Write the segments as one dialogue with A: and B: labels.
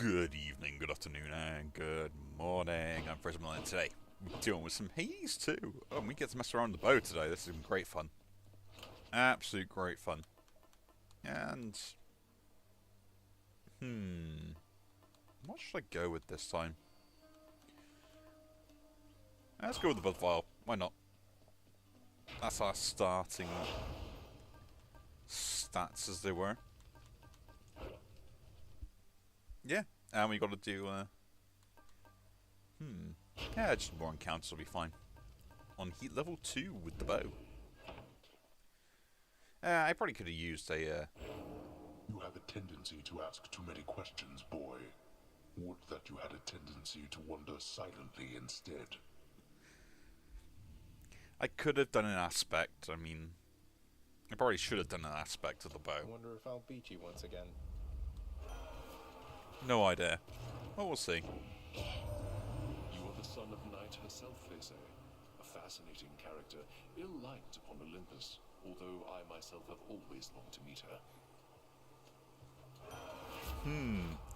A: Good evening, good afternoon, and good morning. I'm Fraser Millen, and today we're dealing with some Hades too. Oh, and we get to mess around with the bow today. This is great fun. Absolute great fun. And... what should I go with this time? Let's go with the blood vial. Why not? That's our starting stats, as they were. Yeah, and we got to do, yeah, just more encounters will be fine. On heat level 2 with the bow. I probably could have used a,
B: You have a tendency to ask too many questions, boy. Would that you had a tendency to wonder silently instead.
A: I could have done an aspect. I mean, I probably should have done an aspect of the bow.
C: I wonder if I'll beat you once again.
A: No idea. Well, we'll see.
D: You are the son of Night herself, they say. A fascinating character, ill-liked upon Olympus, although I myself have always longed to meet her.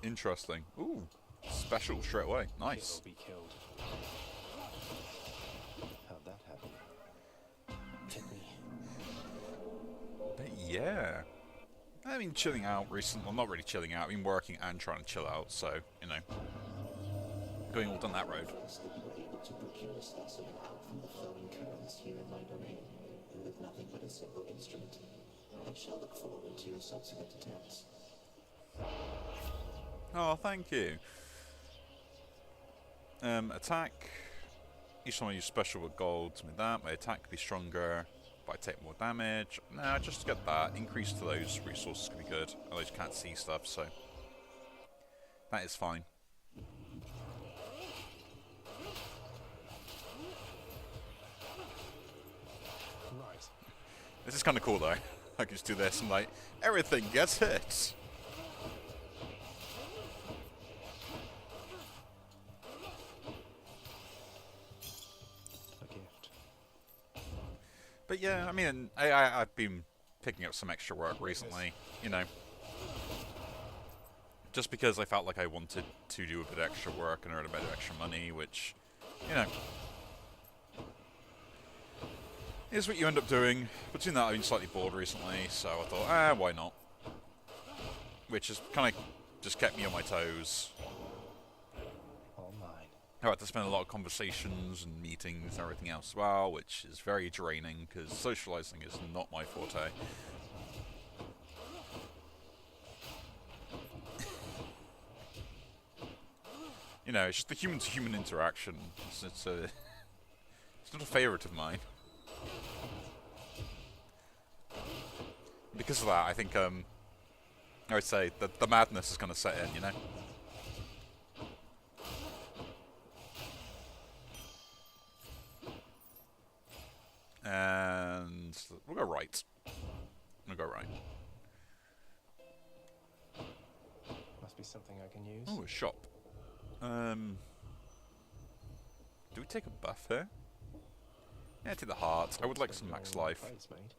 A: Interesting. Ooh, special straight away. Nice.
C: He'll be killed. How'd that happen? Hit me.
A: But yeah. I've been chilling out recently. Well, not really chilling out. I've been working and trying to chill out, so, you know. Going all down that road.
E: Firstly, you were able to procure a specimen out from the flowing currents here in my domain, and with nothing but a single instrument. I shall look forward to your subsequent attempts.
A: Oh, thank you. Attack. Each time I use special with gold, with that, my attack could be stronger, but I take more damage. Nah, just get that. Increase to those resources could be good. Otherwise you can't see stuff, so that is fine.
C: Right.
A: This is kind of cool though. I can just do this and like, everything gets hit.
C: A gift.
A: But yeah, I mean, I've been picking up some extra work recently, you know. Just because I felt like I wanted to do a bit of extra work and earn a bit of extra money, which, you know, is what you end up doing. Between that, I've been slightly bored recently, so I thought, why not? Which has kind of just kept me on my toes.
C: All mine.
A: I had to spend a lot of conversations and meetings and everything else as well, which is very draining, because socializing is not my forte. You know, it's just the human-to-human interaction. It's not a favourite of mine. Because of that, I think, I would say that the madness is going to set in, you know? And we'll go right. We'll go right.
C: Must be something I can use.
A: Oh, a shop. Do we take a buff here? Yeah, take the heart. I would like some max life.
C: Price, mate.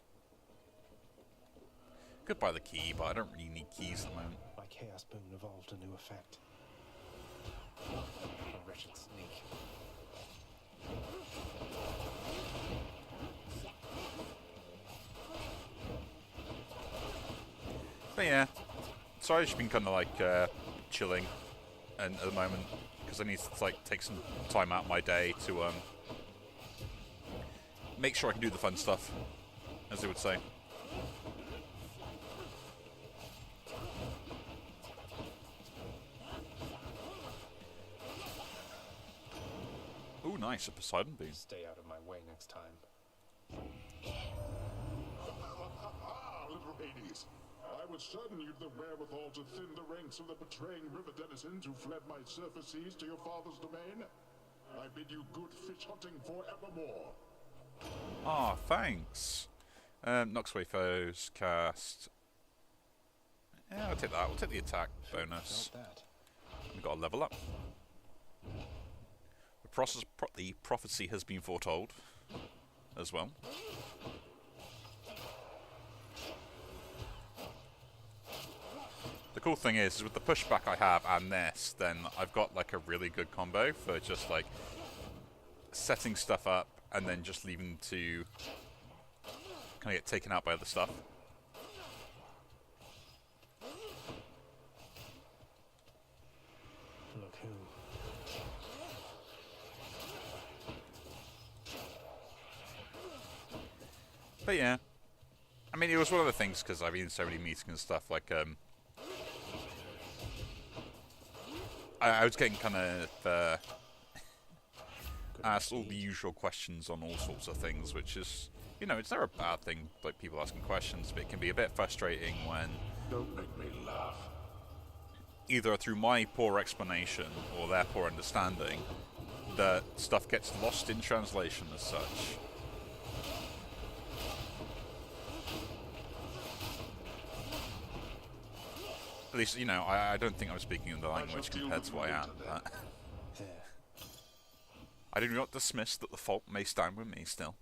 A: Could buy the key, but I don't really need keys at the moment.
C: My chaos boon evolved a new effect. A wretched sneak.
A: But yeah, so I've just been kind of like chilling, and at the moment, because I need to like take some time out of my day to make sure I can do the fun stuff, as they would say. Ooh, nice, a Poseidon beam.
C: Stay out of my way next time.
B: Little Hades, I was certain you'd the wherewithal to thin the ranks of the betraying river denizens who fled my surface seas to your father's domain. I bid you good fish hunting forevermore.
A: Ah, thanks. Knocks away foes, cast. Yeah, I'll take that. We'll take the attack bonus.
C: Not that.
A: We've got to level up. The prophecy has been foretold as well. cool thing is with the pushback I have and this, then I've got like a really good combo for just like setting stuff up and then just leaving to kind of get taken out by other stuff.
C: Look who.
A: But yeah, I mean, it was one of the things because I've been in so many meetings and stuff. Like, I was getting kind of asked all the usual questions on all sorts of things, which is, you know, it's never a bad thing. Like people asking questions, but it can be a bit frustrating when
B: Don't make me laugh.
A: either through my poor explanation or their poor understanding, that stuff gets lost in translation as such. At least, you know, I don't think I'm speaking in the language compared to what I am. But
C: There.
A: I do not dismiss that the fault may stand with me still.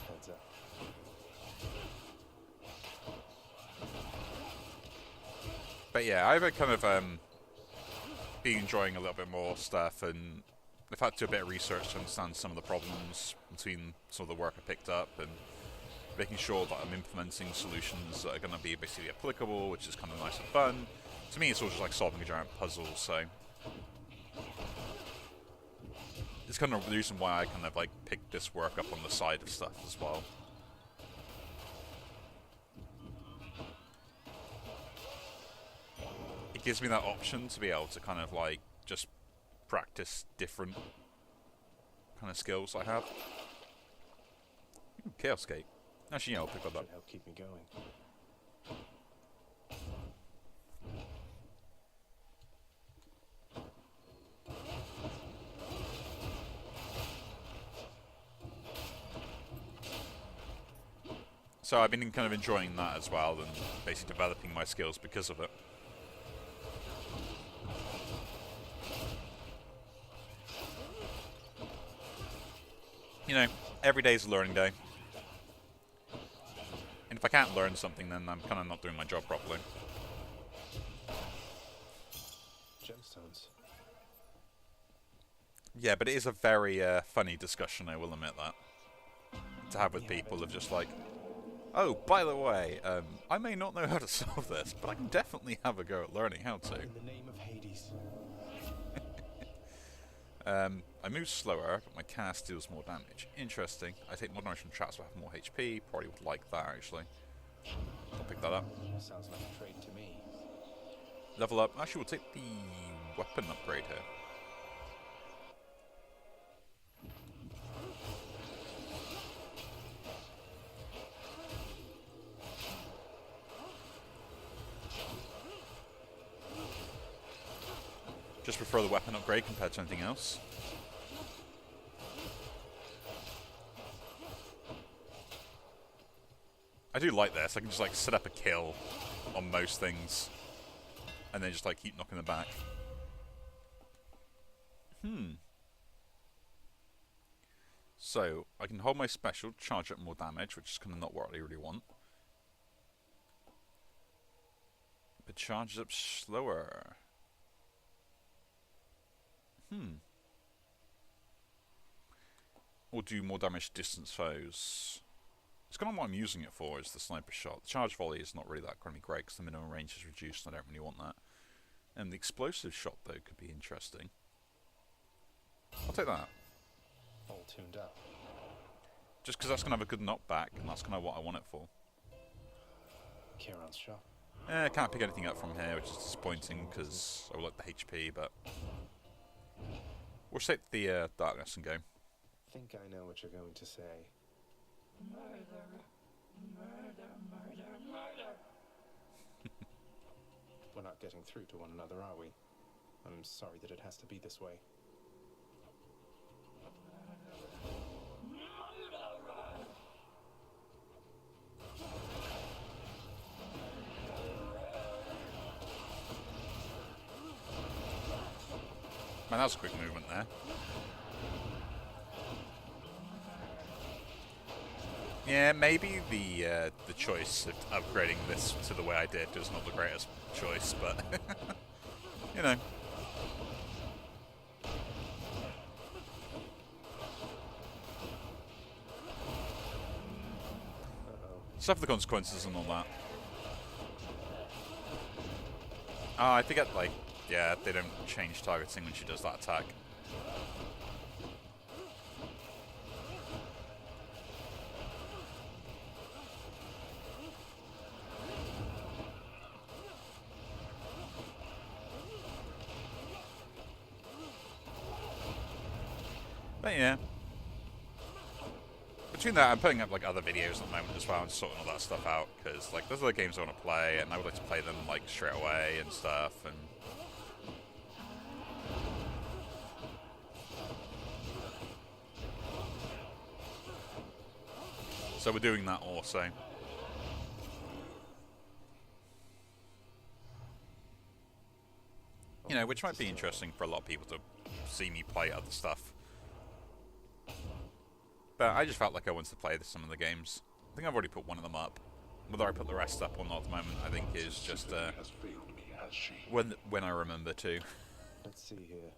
C: Heads up.
A: But yeah, I've kind of been enjoying a little bit more stuff, and I've had to do a bit of research to understand some of the problems between some of the work I picked up, and making sure that I'm implementing solutions that are going to be basically applicable, which is kind of nice and fun. To me, it's all just like solving a giant puzzle, so it's kind of the reason why I kind of like picked this work up on the side of stuff as well. It gives me that option to be able to kind of like just practice different kind of skills I have. Ooh, Chaos Gate. Actually, yeah, I'll pick that up.
C: Should help keep me going.
A: So I've been kind of enjoying that as well, and basically developing my skills because of it. You know, every day's a learning day. And if I can't learn something, then I'm kind of not doing my job properly.
C: Gemstones.
A: Yeah, but it is a very funny discussion, I will admit that. To have with people of just like, oh, by the way, I may not know how to solve this, but I can definitely have a go at learning how to.
C: In the name of Hades.
A: I move slower, but my cast deals more damage. Interesting. I take more damage from traps, but I have more HP. Probably would like that, actually. I'll pick that up.
C: Sounds like a trade to me.
A: Level up. Actually, we'll take the weapon upgrade here. Just prefer the weapon upgrade compared to anything else. I do like this. I can just like set up a kill on most things and then just like keep knocking them back. So I can hold my special, charge up more damage, which is kind of not what I really want. But charges up slower. Or do more damage to distance foes. It's kind of what I'm using it for, is the sniper shot. The charge volley is not really that going to be great because the minimum range is reduced and I don't really want that. And the explosive shot, though, could be interesting. I'll take that.
C: All tuned up.
A: Just because that's going to have a good knockback, and that's kind of what I want it for.
C: Kieran's shop.
A: I can't pick anything up from here, which is disappointing because I would like the HP, but we'll take the darkness and go.
C: Think I know what you're going to say.
F: Murder, murder, murder, murder.
C: We're not getting through to one another, are we? I'm sorry that it has to be this way.
A: Man, that was a quick movement there. Yeah, maybe the choice of upgrading this to the way I did was not the greatest choice, but you know. Suffer the consequences and all that. Oh, I forget, like, yeah, they don't change targeting when she does that attack. But yeah. Between that, I'm putting up like other videos at the moment as well and sorting all that stuff out because like there's other games I want to play and I would like to play them like straight away and stuff and so we're doing that also. You know, which might be interesting for a lot of people to see me play other stuff. But I just felt like I wanted to play some of the games. I think I've already put one of them up. Whether I put the rest up or not at the moment, I think is just when I remember to.
C: Let's see here.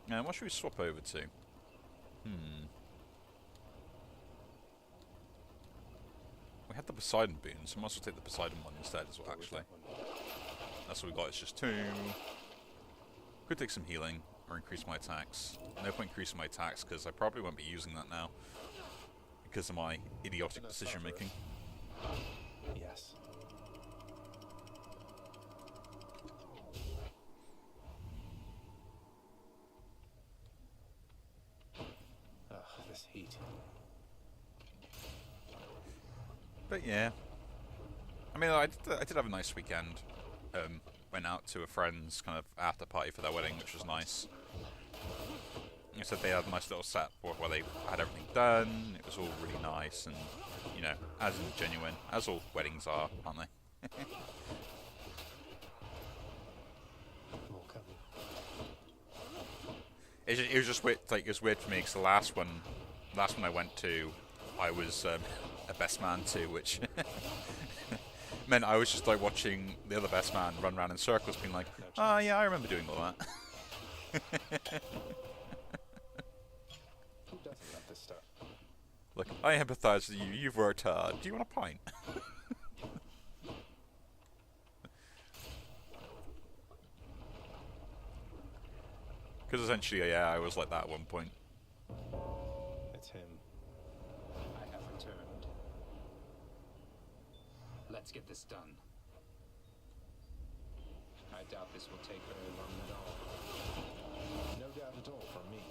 A: Now, what should we swap over to? We had the Poseidon boon, so I might as well take the Poseidon one instead as well, actually. That's what we got, it's just 2. Could take some healing, or increase my attacks. No point increasing my attacks, because I probably won't be using that now. Because of my idiotic decision making.
C: Yes. Ugh, this heat.
A: But yeah. I mean, I did have a nice weekend. Went out to a friend's kind of after party for their wedding, which was nice. They said they had a nice little set where they had everything done. It was all really nice and, you know, as in genuine, as all weddings are, aren't they?
C: More coming.
A: It was just weird. Like, it was weird for me because the last one I went to, I was a best man too, which meant I was just like watching the other best man run around in circles, being like, "Oh yeah, I remember doing all that."
C: Who doesn't love this stuff?
A: Look, I empathise with you. You've worked hard. Do you want a pint? Because essentially, yeah, I was like that at one point.
C: It's him. I have returned.
G: Let's get this done.
C: I doubt this will take very long at all. No doubt at all from me.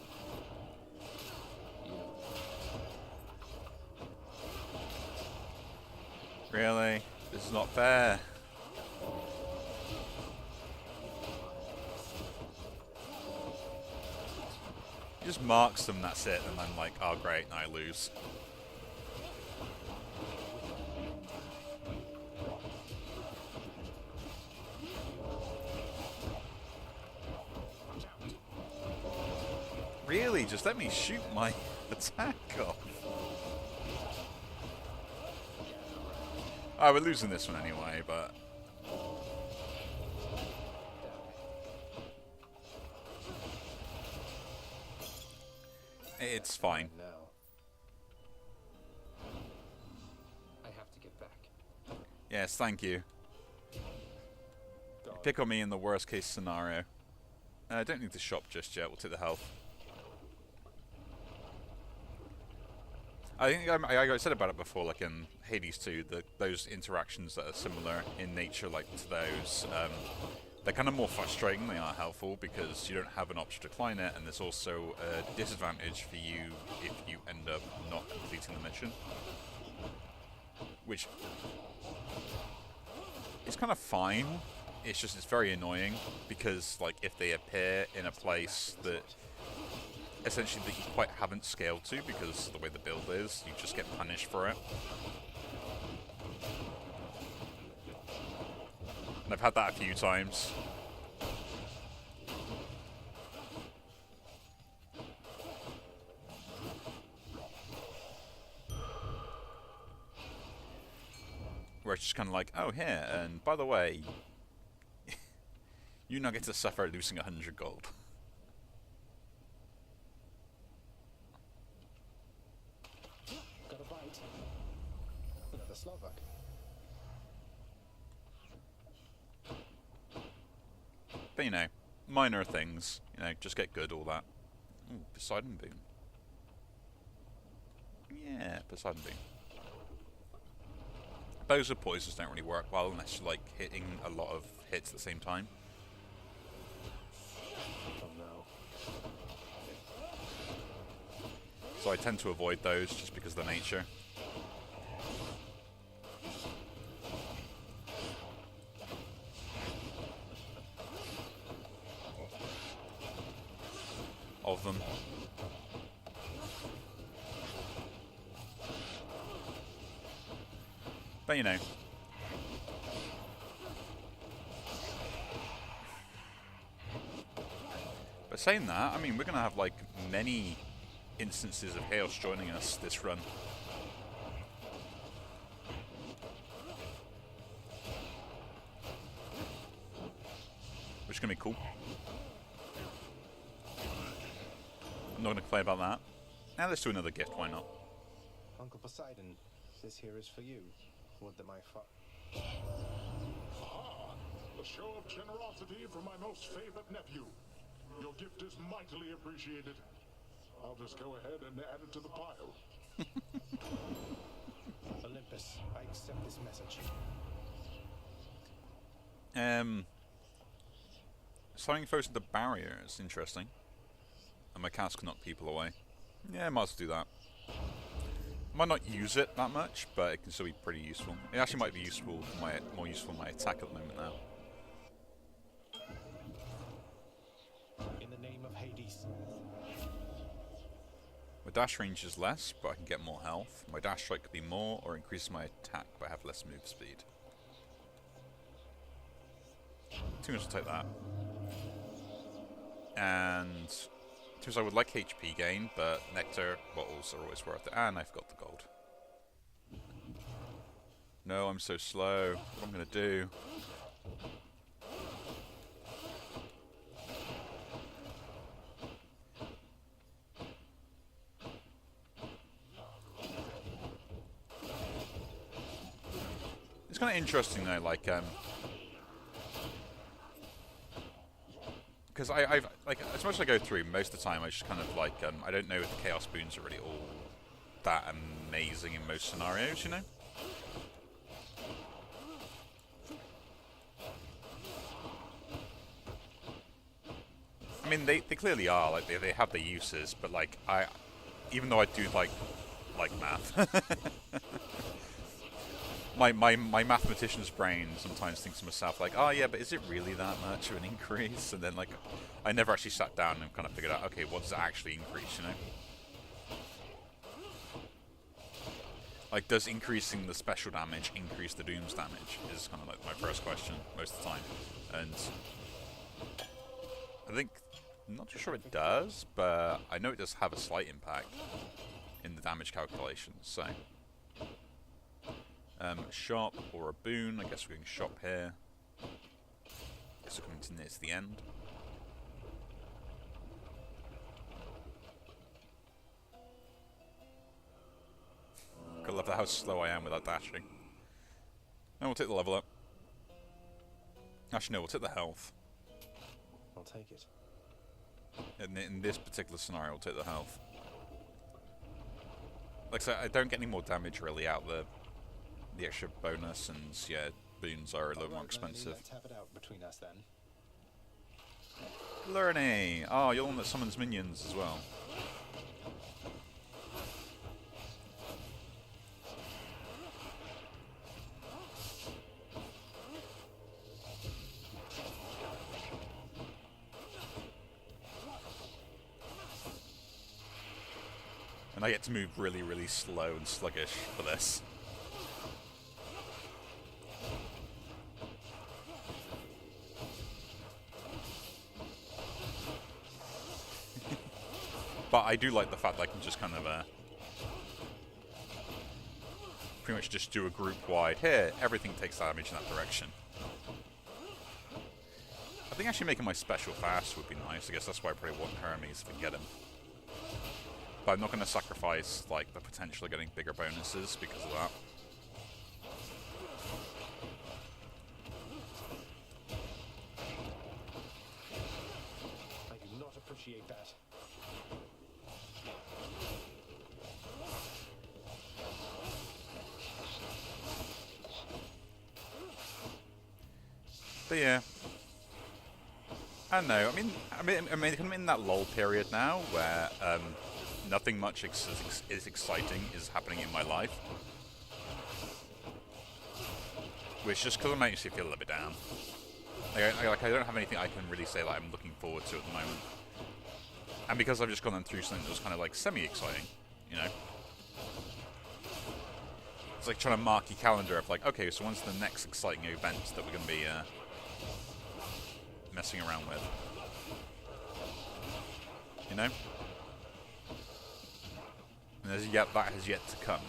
C: You.
A: Really? This is not fair. He just marks them, that's it, and I'm like, oh great, and I lose. Really? Just let me shoot my attack off. Oh, we're losing this one anyway, but... it's fine.
C: Now.
G: I have to get back.
A: Yes, thank you. You pick on me in the worst case scenario. I don't need to shop just yet, we'll take the health. I think I said about it before, like in Hades 2, those interactions that are similar in nature, like to those, they're kind of more frustrating, they aren't helpful, because you don't have an option to decline it, and there's also a disadvantage for you if you end up not completing the mission. Which is kind of fine, it's just, it's very annoying, because like if they appear in a place that essentially that you quite haven't scaled to because of the way the build is, you just get punished for it. And I've had that a few times. where it's just kind of like, oh, here, and by the way, you now get to suffer losing 100 gold.
C: Got a bite. Another Slovak.
A: But, you know, minor things. You know, just get good, all that. Ooh, Poseidon Boom. Yeah, Poseidon Boom. Bows of poisons don't really work well unless you're, like, hitting a lot of hits at the same time.
C: Come now.
A: So I tend to avoid those just because of the nature. Of them. But you know. But saying that, I mean, we're going to have like many instances of Chaos joining us this run. Which is going to be cool. I'm not going to complain about that. Now let's do another gift, why not?
C: Uncle Poseidon, this here is for you. Would that my
B: Ah, a show of generosity from my most favorite nephew. Your gift is mightily appreciated. I'll just go ahead and add it to the pile.
C: Olympus, I accept this message.
A: Slowing foes into barriers, interesting. And my cast can knock people away. Yeah, I might as well do that. Might not use it that much, but it can still be pretty useful. It actually might be useful, more useful in my attack at the moment now.
C: In the name of Hades.
A: My dash range is less, but I can get more health. My dash strike could be more, or increase my attack, but I have less move speed. Too much to take that. And because I would like HP gain, but Nectar bottles are always worth it. And I've got the gold. No, I'm so slow. What am I going to do? It's kind of interesting though, like, because I've like, as much as I go through, most of the time I just kind of like, I don't know if the Chaos Boons are really all that amazing in most scenarios, you know? I mean, they clearly are, like, they have their uses, but like, even though I do like math, my mathematician's brain sometimes thinks to myself like, oh yeah, but is it really that much of an increase? And then like, I never actually sat down and kind of figured out, okay, what does it actually increase, you know? Like, does increasing the special damage increase the Doom's damage? Is kind of like my first question most of the time. And I think, I'm not too sure it does, but I know it does have a slight impact in the damage calculations, so. Shop or a boon. I guess we can shop here. Guess we're coming to near the end. I love how slow I am without dashing. And we'll take the level up. Actually, no, we'll take the health.
C: I'll take it.
A: In this particular scenario, we'll take the health. Like I said, I don't get any more damage really out of the extra bonus, and yeah, boons are a little more expensive.
C: Let's have it out between us then.
A: Lurney! Oh, you're the one that summons minions as well. And I get to move really, really slow and sluggish for this. But I do like the fact that I can just kind of pretty much just do a group-wide, here, everything takes damage in that direction. I think actually making my special fast would be nice. I guess that's why I probably want Hermes if I can get him. But I'm not going to sacrifice like the potential of getting bigger bonuses because of that.
C: I do not appreciate that.
A: But yeah. I don't know. I mean, I'm in that lull period now where nothing much is exciting is happening in my life, which just because it makes me feel a little bit down. Like I don't have anything I can really say that I'm looking forward to at the moment, and because I've just gone through something that was kind of like semi-exciting, you know. It's like trying to mark your calendar of like, okay, so when's the next exciting event that we're going to be messing around with, you know? And that has yet to come.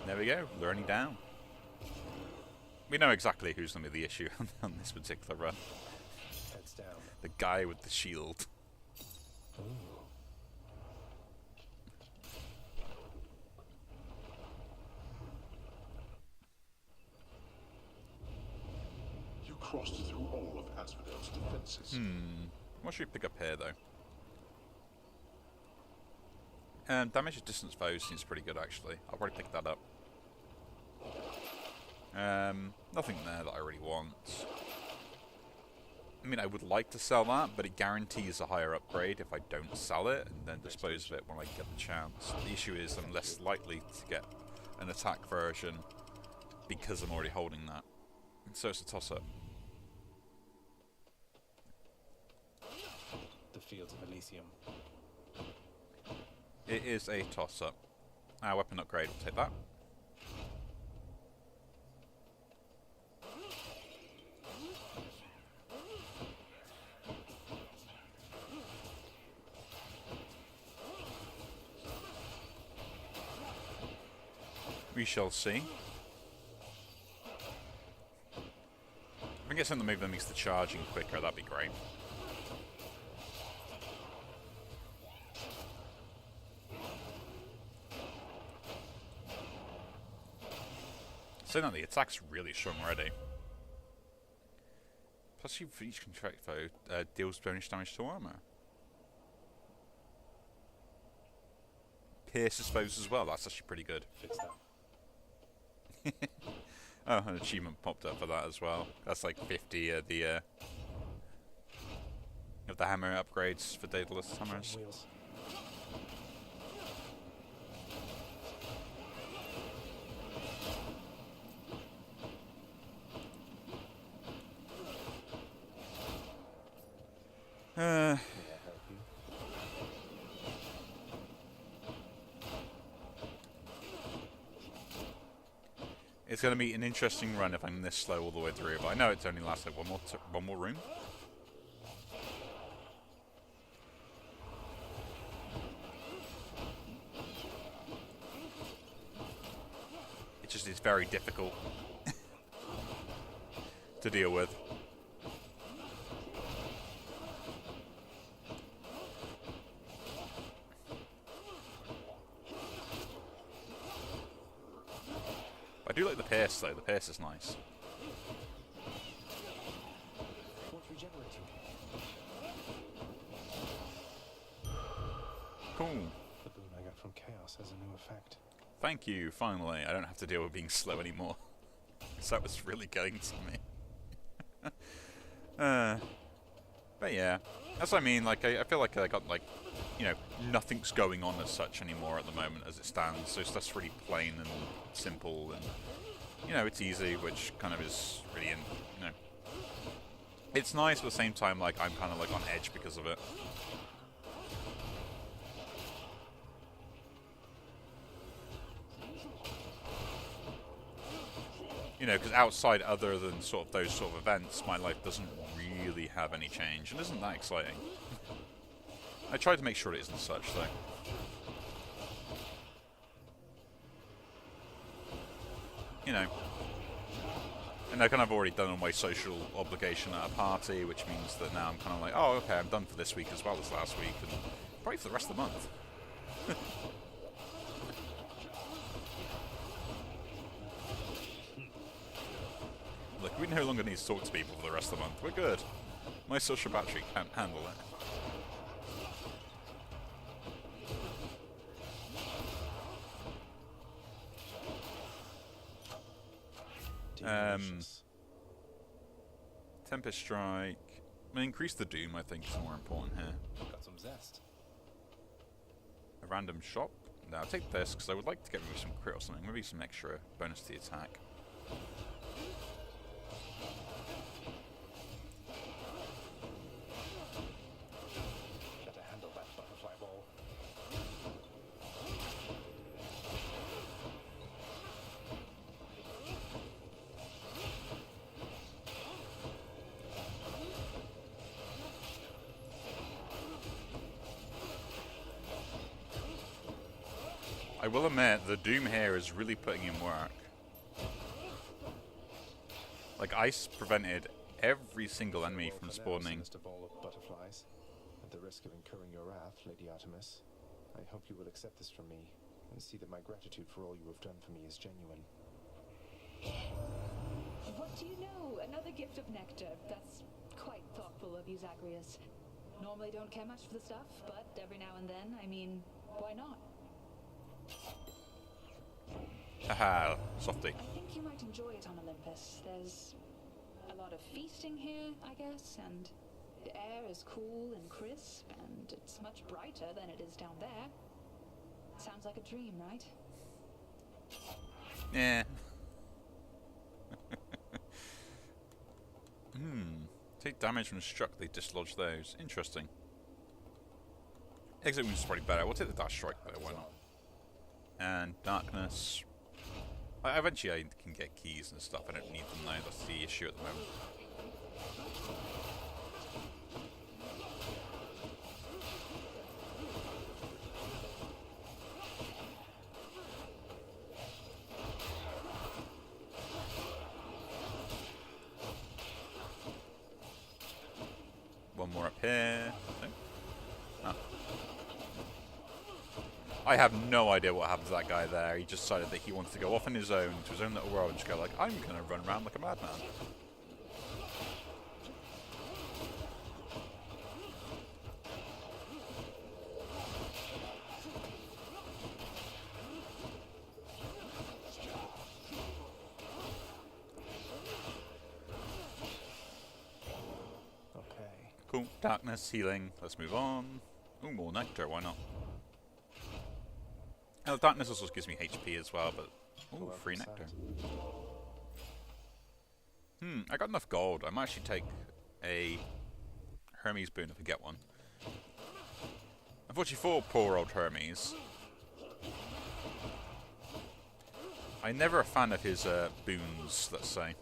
A: There we go, learning down. We know exactly who's going to be the issue on this particular run.
C: Heads down.
A: The guy with the shield.
C: Ooh.
B: You crossed through all of Asphodel's defenses.
A: What should we pick up here, though? Damage at distance foes seems pretty good, actually. I'll probably pick that up. Nothing there that I really want. I mean, I would like to sell that, but it guarantees a higher upgrade if I don't sell it, and then dispose of it when I get the chance. The issue is I'm less likely to get an attack version because I'm already holding that. So it's a toss-up.
C: The fields of Elysium.
A: It is a toss-up. Weapon upgrade, we'll take that. We shall see. If I can get something to move that makes the charging quicker, that'd be great. So now the attack's really strong already. Plus, you for each contract foe deals bonus damage to armor. Pierces foes as well. That's actually pretty good.
C: Fix that.
A: Oh, an achievement popped up for that as well. That's like 50 of the hammer upgrades for Daedalus hammers.
C: Wheels. May I help you?
A: It's going to be an interesting run if I'm this slow all the way through, but I know it's only lasts like one more room. It just is very difficult to deal with. I do like the pace though, the pace is nice.
C: What's regenerating?
A: Cool.
C: The boon I got from Chaos has a new effect.
A: Thank you, finally. I don't have to deal with being slow anymore. Because that was really getting to me. But yeah. That's what I mean, like, I feel like I got, like, you know, nothing's going on as such anymore at the moment as it stands. So stuff's really plain and simple and, you know, it's easy, which kind of is really, you know. It's nice, but at the same time, like, I'm kind of, like, on edge because of it. You know, because outside other than sort of those sort of events, my life doesn't really have any change, and isn't that exciting. I try to make sure it isn't such, though. You know. And I kind of already done all my social obligation at a party, which means that now I'm kind of like, oh, okay, I'm done for this week as well as last week, and probably for the rest of the month. Look, we no longer need to talk to people for the rest of the month. We're good. My social battery can't handle it. Tempest Strike. I mean, increase the Doom, I think, is more important here.
C: Got some zest.
A: A random shop? No, I'll take this, because I would like to get maybe some crit or something. Maybe some extra bonus to the attack.
C: Better handle that butterfly ball.
A: I will admit, the Doom here is really putting in work. Like, Ice prevented every single enemy from spawning.
C: Sinister ball of butterflies. At the risk of incurring your wrath, Lady Artemis, I hope you will accept this from me and see that my gratitude for all you have done for me is genuine.
H: What do you know? Another gift of nectar. That's quite thoughtful of you, Zacharias. Normally don't care much for the stuff, but every now and then, I mean, why not?
A: Haha, softy.
H: I think you might enjoy it on Olympus. There's a lot of feasting here, I guess, and the air is cool and crisp, and it's much brighter than it is down there. Sounds like a dream, right?
A: Yeah. Take damage when struck, they dislodge those. Interesting. Exit wounds is probably better. We'll take the dash strike though, why not? And darkness. Eventually I can get keys and stuff. I don't need them now. That's the issue at the moment. One more up here. No? Oh. I have no idea what happened to that guy there. He just decided that he wanted to go off on his own, to his own little world, and just go like, I'm going to run around like a madman.
C: Okay.
A: Cool. Darkness, healing. Let's move on. Ooh, more nectar. Why not? Oh, darkness also gives me HP as well, but... Ooh, free nectar. I got enough gold. I might actually take a Hermes boon if I get one. Unfortunately for poor old Hermes, I'm never a fan of his boons, let's say.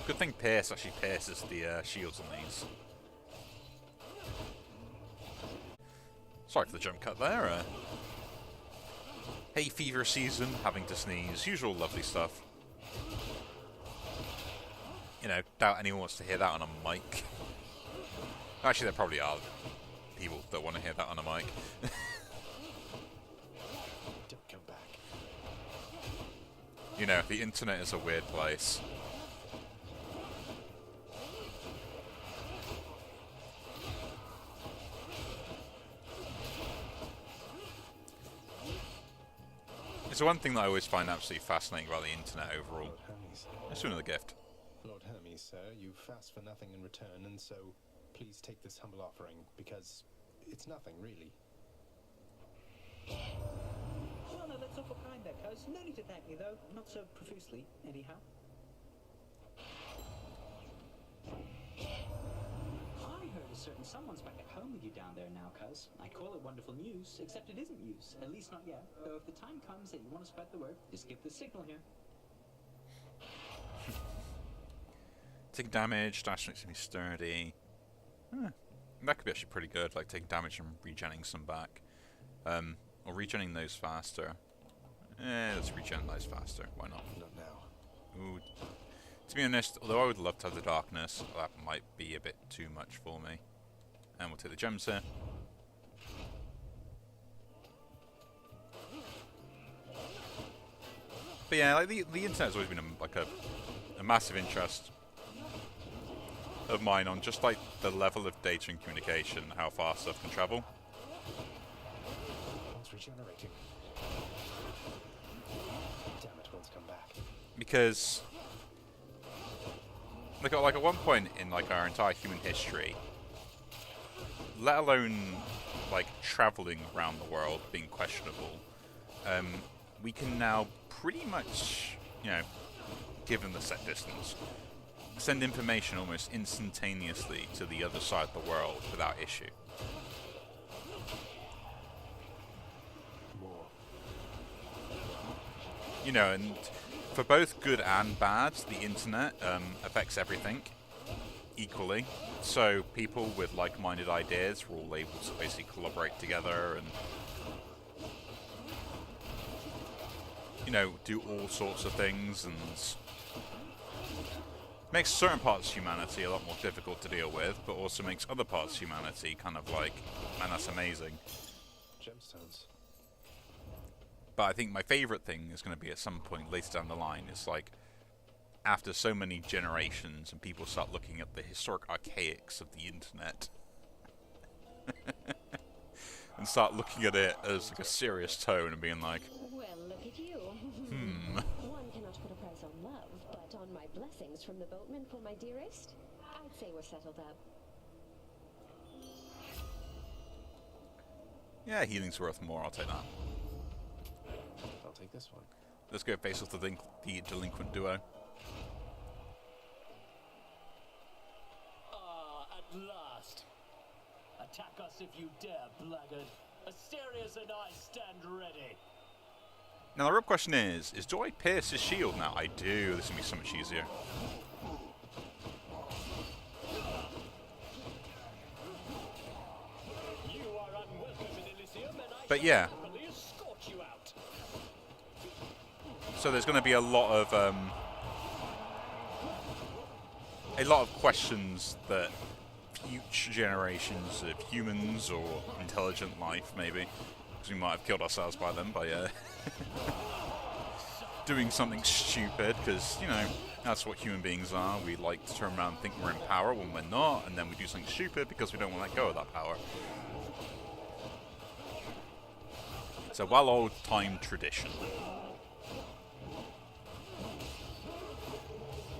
A: Good thing Pierce actually pierces the shields on these. Sorry for the jump cut there. Hay fever season, having to sneeze, usual lovely stuff. You know, doubt anyone wants to hear that on a mic. Actually, there probably are people that want to hear that on a mic.
C: Don't come back.
A: You know, the internet is a weird place. It's the one thing that I always find absolutely fascinating about the internet overall.
C: Lord Hermes.
A: It's another gift.
C: Lord Hermes, sir, you fast for nothing in return, and so please take this humble offering, because it's nothing, really.
I: Well, no, that's awful kind there, cuz. No need to thank me, though. Not so profusely, anyhow.
J: someone's back at home with you down there now, cuz. I call it wonderful news, except it isn't news. At least not yet. Though if the time comes that you want to spread the word, just give the signal here.
A: Taking damage, dash makes me sturdy. That could be actually pretty good, like taking damage and regenning some back. Or regenning those faster. Let's regen those faster, why not?
C: Not now.
A: Ooh. To be honest, although I would love to have the darkness, that might be a bit too much for me. And we'll take the gems here. But yeah, like the internet's always been a massive interest of mine on just like the level of data and communication, how fast stuff can travel.
C: It's regenerating. Damn it, one's come back.
A: Because like at one point in like our entire human history, let alone like traveling around the world being questionable, we can now pretty much, you know, given the set distance, send information almost instantaneously to the other side of the world without issue.
C: More.
A: You know, and for both good and bad, the internet affects everything equally. So people with like-minded ideas were all able to basically collaborate together and, you know, do all sorts of things, and makes certain parts of humanity a lot more difficult to deal with, but also makes other parts of humanity kind of like, man, that's amazing.
C: Gemstones.
A: But I think my favourite thing is going to be at some point later down the line, is like, after so many generations and people start looking at the historic archaics of the internet and start looking at it as like a serious tone and being like,
K: well, look at you. One cannot put a price on love, but on my blessings from the boatman for my dearest, I'd say we're settled up.
A: yeah, healing's worth more, I'll take that.
C: I'll take this one.
A: Let's go face off the delinquent duo.
L: At last. Attack us if you dare, blackguard. Asterius and I stand ready.
A: Now the real question is do I pierce his shield now? I do. This is going to be so much easier.
L: You are unwelcome in Elysium, and I
A: But
L: shall
A: yeah.
L: happily escort you out.
A: So there's going to be a lot of questions that future generations of humans or intelligent life, maybe, because we might have killed ourselves by them by doing something stupid, because, you know, that's what human beings are. We like to turn around and think we're in power when we're not, and then we do something stupid because we don't want to let go of that power. It's a well-old-time tradition.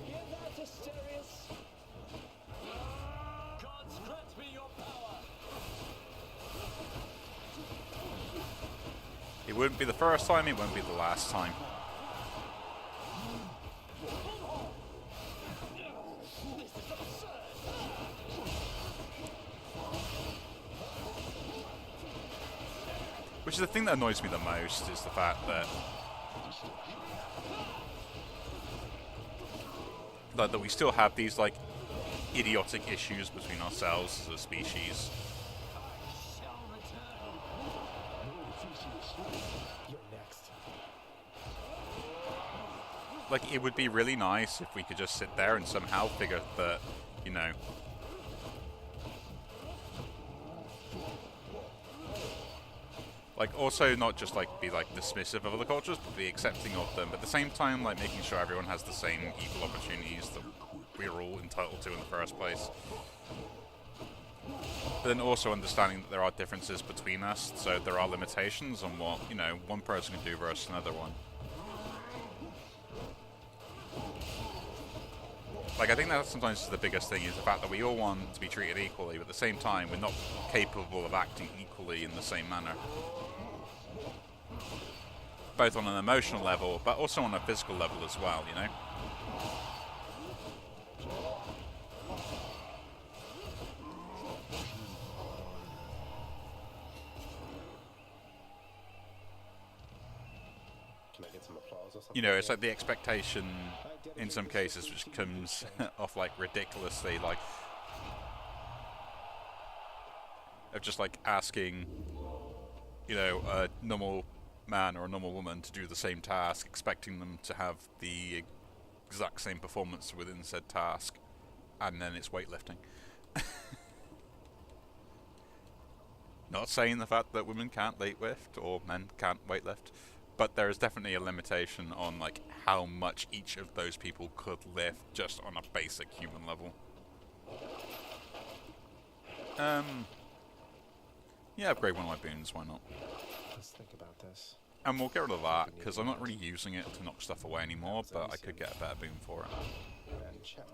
L: Hear that, Asterius? Gods grant me your power.
A: It wouldn't be the first time, it won't be the last time. Which is the thing that annoys me the most, is the fact that that we still have these like idiotic issues between ourselves as a species.
C: You're next.
A: Like, it would be really nice if we could just sit there and somehow figure that, you know, like, also not just like be like dismissive of other cultures, but be accepting of them, but at the same time like making sure everyone has the same equal opportunities that we're all entitled to in the first place. But then also understanding that there are differences between us, so there are limitations on what, you know, one person can do versus another one. Like, I think that sometimes is the biggest thing, is the fact that we all want to be treated equally, but at the same time we're not capable of acting equally in the same manner. Both on an emotional level, but also on a physical level as well, you know?
C: cause or something.
A: you know, it's like the expectation in some cases which comes off like ridiculously, like of just like asking, you know, a normal man or a normal woman to do the same task, expecting them to have the exact same performance within said task, and then it's weightlifting. Not saying the fact that women can't weightlift or men can't weightlift, but there is definitely a limitation on like how much each of those people could lift just on a basic human level. Yeah, upgrade one of my boons, why not?
C: Let's think about this.
A: And we'll get rid of that, because I'm not really using it to knock stuff away anymore, but I could get a better boon for it.
C: And check.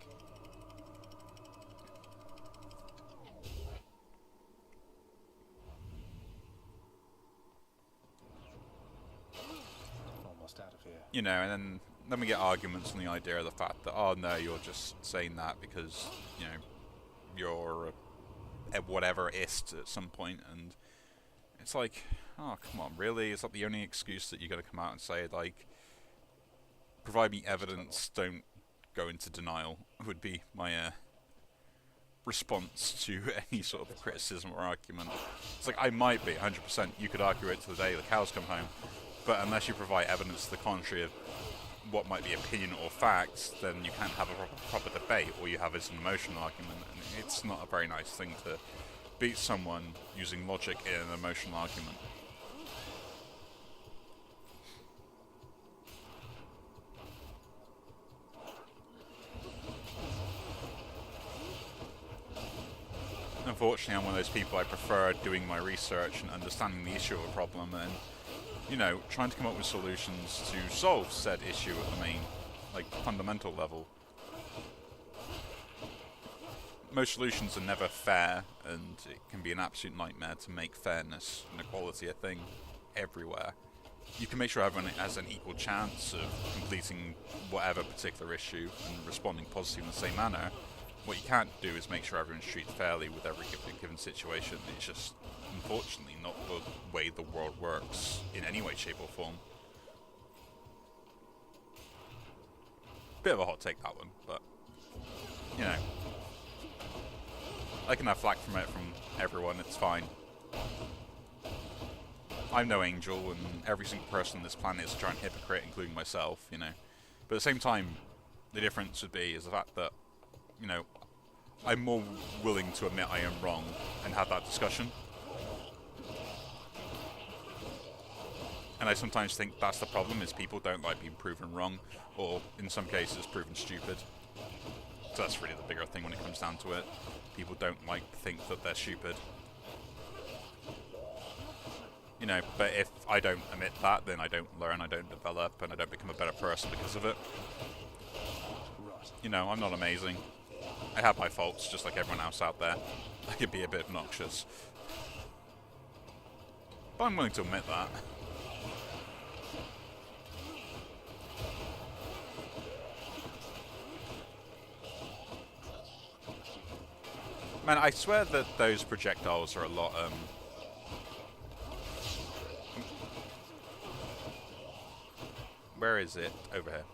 C: Almost out of here.
A: You know, and then we get arguments on the idea of the fact that, oh no, you're just saying that because, you know, you're a whatever-ist at some point, and it's like, oh, come on, really? Is that the only excuse that you're going to come out and say, like, provide me evidence, don't go into denial, would be my response to any sort of criticism or argument. It's like, I might be, 100%, you could argue it to the day the cows come home, but unless you provide evidence to the contrary of what might be opinion or facts, then you can't have a proper debate. All you have is an emotional argument, and it's not a very nice thing to beat someone using logic in an emotional argument. Unfortunately, I'm one of those people, I prefer doing my research and understanding the issue of a problem and, you know, trying to come up with solutions to solve said issue at the main, like, fundamental level. Most solutions are never fair, and it can be an absolute nightmare to make fairness and equality a thing everywhere. You can make sure everyone has an equal chance of completing whatever particular issue and responding positively in the same manner. What you can't do is make sure everyone's treated fairly with every given situation. It's just, unfortunately, not the way the world works in any way, shape or form. Bit of a hot take, that one, but, you know. I can have flack from it from everyone, it's fine. I'm no angel, and every single person on this planet is a giant hypocrite, including myself, you know. But at the same time, the difference would be is the fact that, you know, I'm more willing to admit I am wrong and have that discussion. And I sometimes think that's the problem, is people don't like being proven wrong, or in some cases proven stupid. So that's really the bigger thing when it comes down to it. People don't like to think that they're stupid. You know, but if I don't admit that, then I don't learn, I don't develop, and I don't become a better person because of it. You know, I'm not amazing. I have my faults, just like everyone else out there. I can be a bit obnoxious. But I'm willing to admit that. Man, I swear that those projectiles are a lot, where is it? Over here.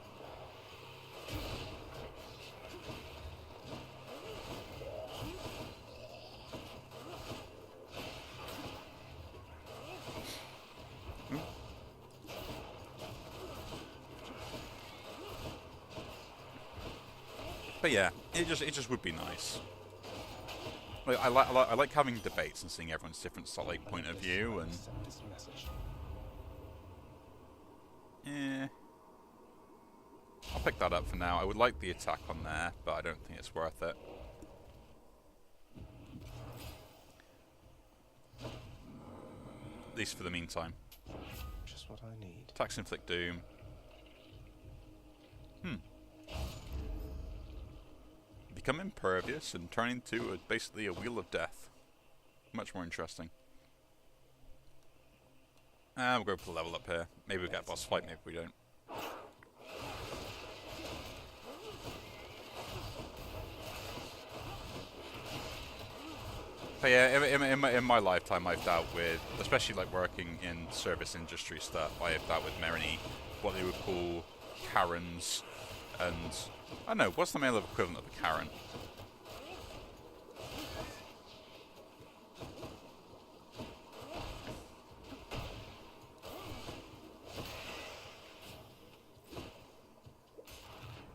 A: But yeah, it just would be nice. Like, I like having debates and seeing everyone's different like point of view, and yeah, I'll pick that up for now. I would like the attack on there, but I don't think it's worth it. At least for the meantime.
C: Just what I need.
A: Attacks inflict doom. Become impervious and turn into basically a wheel of death. Much more interesting. We'll go for the level up here. Maybe we'll get a boss fight, maybe we don't. But yeah, in my lifetime I've dealt with, especially like working in service industry stuff, I have dealt with many what they would call Karens, and I don't know, what's the male equivalent of a Karen?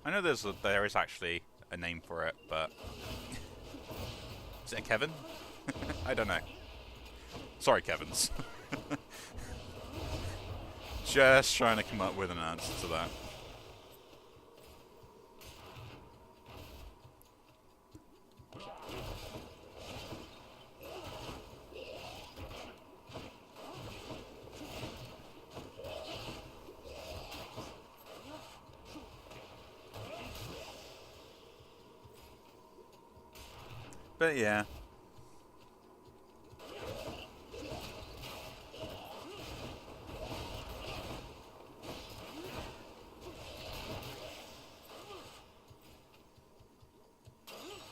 A: I know there is actually a name for it, but is it a Kevin? I don't know. Sorry, Kevins. Just trying to come up with an answer to that. But yeah.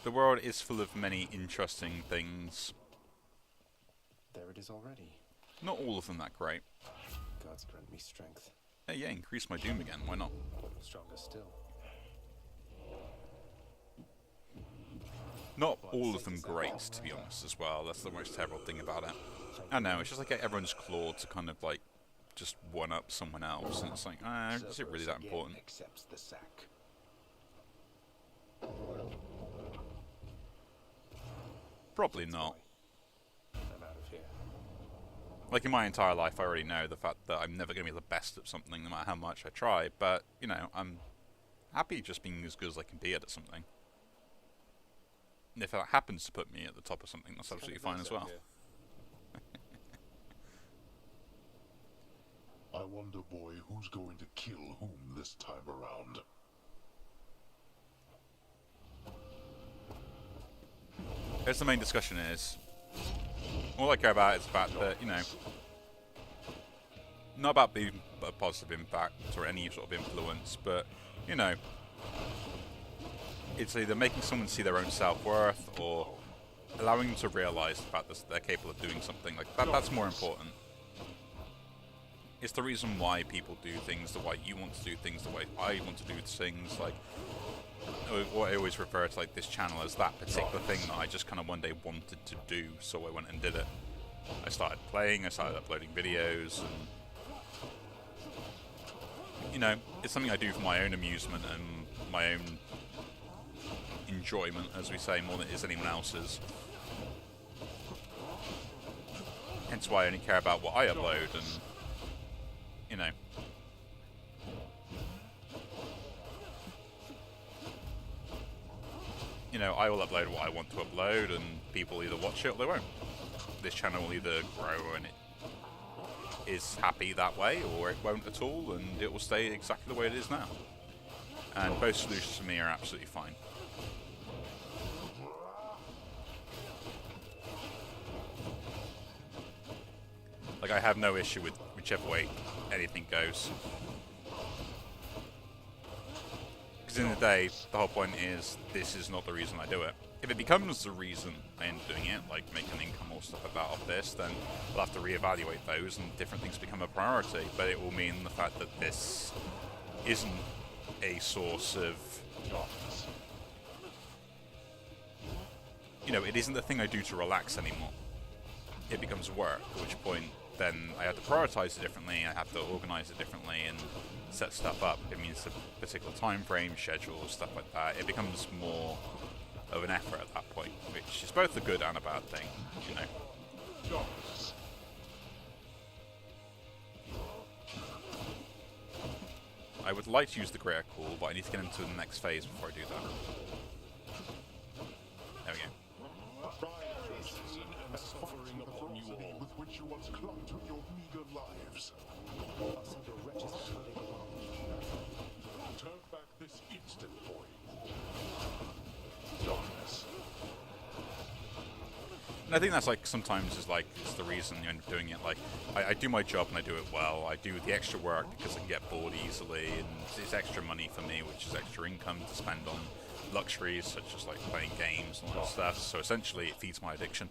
A: The world is full of many interesting things.
C: There it is already.
A: Not all of them that great.
C: Gods grant me strength.
A: Hey, yeah, increase my doom again, why not?
C: Stronger still.
A: Not all of them great, to be honest, as well. That's the most terrible thing about it. I don't know, it's just like everyone's clawed to kind of like just one-up someone else, and it's like, is it really that important?
C: Accepts the sack.
A: Probably not.
C: I'm out of here.
A: Like in my entire life, I already know the fact that I'm never going to be the best at something, no matter how much I try. But, you know, I'm happy just being as good as I can be at something. And if that happens to put me at the top of something, that's absolutely fine as well.
B: I wonder, boy, who's going to kill whom this time around.
A: As the main discussion is, all I care about is the fact that, you know, not about being a positive impact or any sort of influence, but, you know, it's either making someone see their own self-worth or allowing them to realise the fact that they're capable of doing something. Like, that's more important. It's the reason why people do things, the way you want to do things, the way I want to do things. Like, what I always refer to like this channel as that particular thing that I just kind of one day wanted to do, so I went and did it. I started playing, I started uploading videos, and you know, it's something I do for my own amusement and my own enjoyment, as we say, more than it is anyone else's. Hence why I only care about what I upload, and you know. You know, I will upload what I want to upload, and people either watch it or they won't. This channel will either grow and it is happy that way, or it won't at all, and it will stay exactly the way it is now. And both solutions for me are absolutely fine. Like, I have no issue with whichever way anything goes. Because in the day, the whole point is, this is not the reason I do it. If it becomes the reason I end up doing it, like making income or stuff like that off this, then I'll have to reevaluate those and different things become a priority. But it will mean the fact that this isn't a source of... You know, it isn't the thing I do to relax anymore. It becomes work, at which point then I have to prioritize it differently, I have to organize it differently and set stuff up. It means a particular time frame, schedule, stuff like that. It becomes more of an effort at that point, which is both a good and a bad thing, you know. I would like to use the Greater Call, but I need to get into the next phase before I do that. There we go.
B: Suffering upon you all with which you once clung to your meager lives. I'll send your wretches hurling along. Turn back this instant, boy. Darkness.
A: And I think that's like sometimes is like it's the reason you end up doing it. Like I do my job and I do it well. I do the extra work because I can get bored easily, and it's extra money for me, which is extra income to spend on luxuries such as like playing games and all that stuff. So essentially, it feeds my addiction.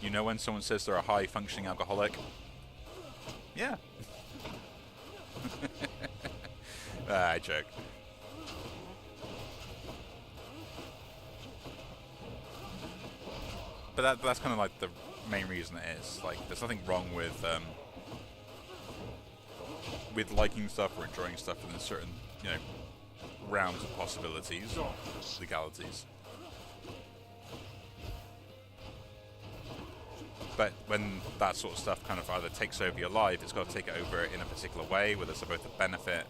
A: You know when someone says they're a high-functioning alcoholic? Yeah. I joke. But that's kind of like the main reason it is. Like, there's nothing wrong with liking stuff or enjoying stuff within certain, you know, realms of possibilities or legalities. But when that sort of stuff kind of either takes over your life, it's got to take it over in a particular way, where there's both a benefit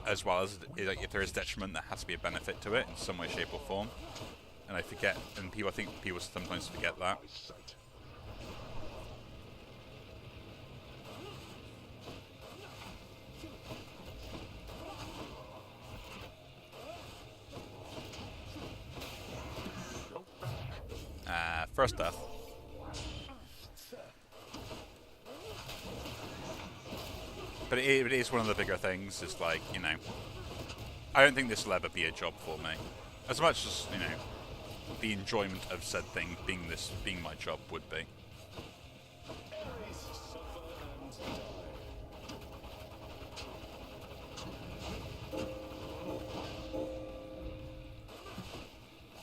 A: as well as, like, if there is detriment, there has to be a benefit to it in some way, shape, or form. And I think people sometimes forget that. First death. But it is one of the bigger things, is like, you know, I don't think this will ever be a job for me. As much as, you know, the enjoyment of said thing being my job would be.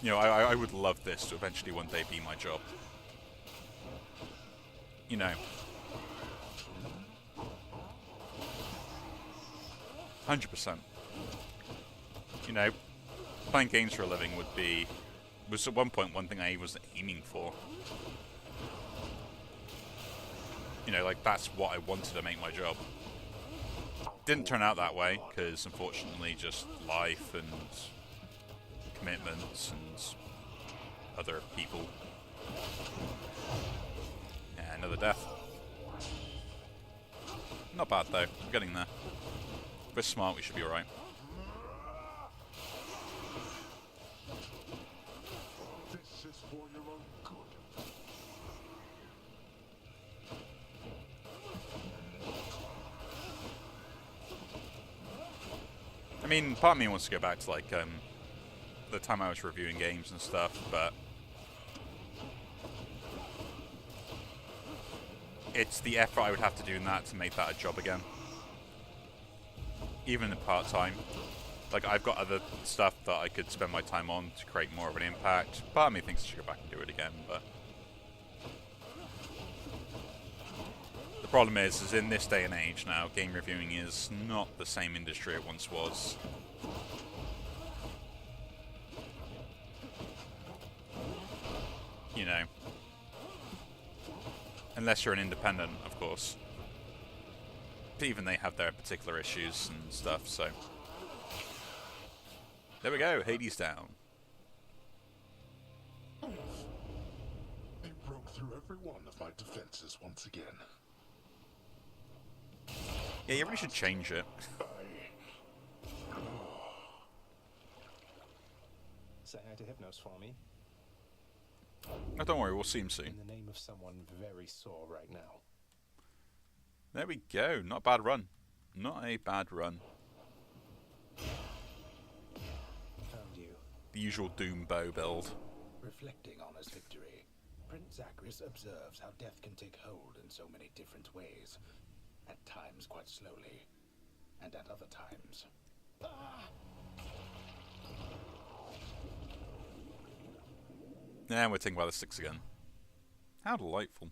A: You know, I would love this to eventually one day be my job. You know. 100%. You know, playing games for a living was at one point one thing I was aiming for. You know, like, that's what I wanted to make my job. Didn't turn out that way, because unfortunately just life and commitments and other people. Yeah, another death. Not bad though, we're getting there. If we're smart, we should be alright.
B: This is for your own good.
A: I mean, part of me wants to go back to, like, the time I was reviewing games and stuff, but it's the effort I would have to do in that to make that a job again. Even in part-time. Like, I've got other stuff that I could spend my time on to create more of an impact. Part of me thinks I should go back and do it again, but the problem is in this day and age now, game reviewing is not the same industry it once was. You know, unless you're an independent, of course. But even they have their particular issues and stuff, so. There we go, Hades down.
B: They broke through every one of my defenses once again.
A: Yeah, you really should change it.
C: Say hi to Hypnos for me.
A: Oh, don't worry, we'll see him soon.
C: In the name of someone very sore right now.
A: There we go. Not a bad run. Not a bad run.
C: Found you.
A: The usual Doom bow build.
M: Reflecting on his victory, Prince Zachris observes how death can take hold in so many different ways. At times quite slowly, and at other times.
A: Yeah, we're thinking about the sticks again. How delightful.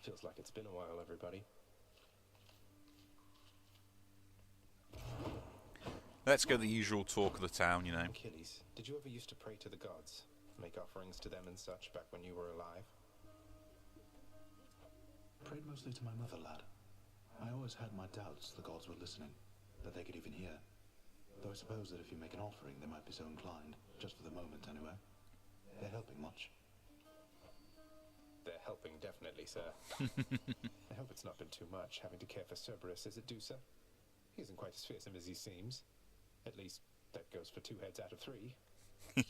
C: Feels like it's been a while, everybody.
A: Let's go the usual talk of the town, you know.
C: Achilles, did you ever used to pray to the gods? Make offerings to them and such back when you were alive?
M: Prayed mostly to my mother, lad. I always had my doubts the gods were listening, that they could even hear. Though I suppose that if you make an offering, they might be so inclined, just for the moment anyway. They're helping much.
C: They're helping, definitely, sir. I hope it's not been too much, having to care for Cerberus, is it, Dusa? He isn't quite as fearsome as he seems. At least, that goes for 2 heads out of 3.
K: Oh,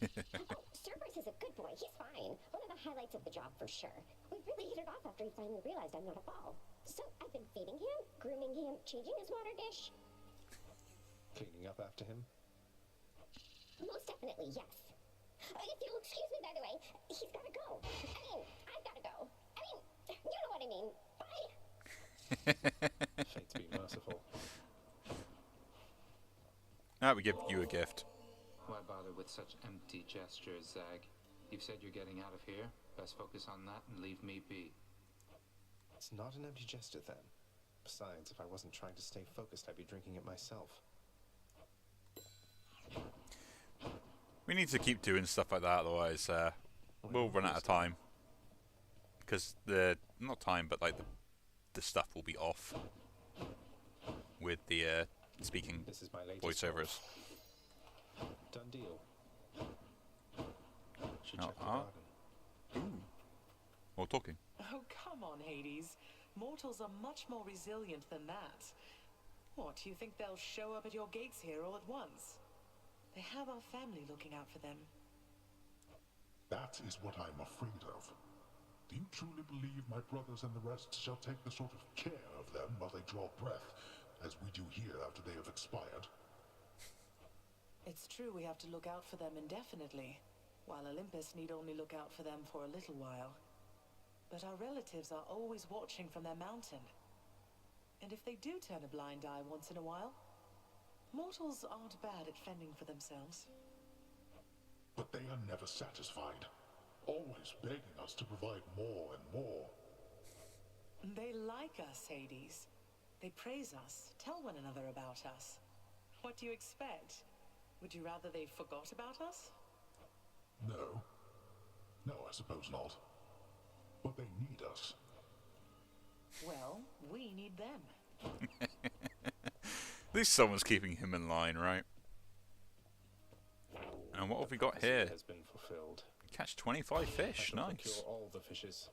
K: Cerberus is a good boy. He's fine. One of the highlights of the job, for sure. We really hit it off after he finally realized I'm not a ball. So I've been feeding him, grooming him, changing his water dish.
C: Cleaning up after him?
K: Most definitely, yes. If you'll excuse me, by the way, he's gotta go. I've gotta go. You know what I mean. Bye.
C: Fate's be merciful.
A: Now we give you a gift.
G: Why bother with such empty gestures, Zag? You've said you're getting out of here. Best focus on that and leave me be.
C: It's not an empty gesture, then. Besides, if I wasn't trying to stay focused, I'd be drinking it myself.
A: We need to keep doing stuff like that, otherwise we'll run out of time. Because not time, but like the stuff will be off with the speaking
C: This is my
A: voiceovers.
C: Done deal. Should
A: Oh,
C: check the garden.
A: Ooh. More talking.
I: Oh, come on, Hades. Mortals are much more resilient than that. What, do you think they'll show up at your gates here all at once? They have our family looking out for them.
B: That is what I'm afraid of. Do you truly believe my brothers and the rest shall take the sort of care of them while they draw breath, as we do here after they have expired?
I: It's true we have to look out for them indefinitely, while Olympus need only look out for them for a little while. But our relatives are always watching from their mountain. And if they do turn a blind eye once in a while, mortals aren't bad at fending for themselves.
B: But they are never satisfied, always begging us to provide more and more.
I: They like us, Hades. They praise us, tell one another about us. What do you expect? Would you rather they forgot about us?
B: No. No, I suppose not. But they need us.
I: Well, we need them.
A: At least someone's keeping him in line, right? And what have we got here?
C: Has been fulfilled.
A: Catch 25 fish,
C: I can
A: nice.
C: procure all the fishes.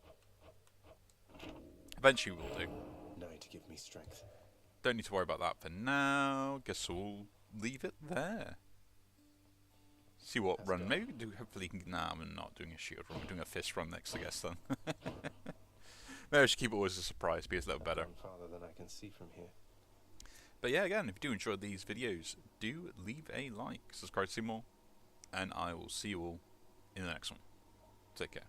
A: Eventually we'll do.
C: Now to give me strength.
A: Don't need to worry about that for now. Guess we'll leave it there. See what run. Maybe we can do. Hopefully, nah, I'm not doing a shield run. We're doing a fist run next, I guess. Then. Maybe I should keep it always a surprise. Be a little better.
C: Farther than I can see from here.
A: But yeah, again, if you do enjoy these videos, do leave a like, subscribe to see more, and I will see you all in the next one. Take care.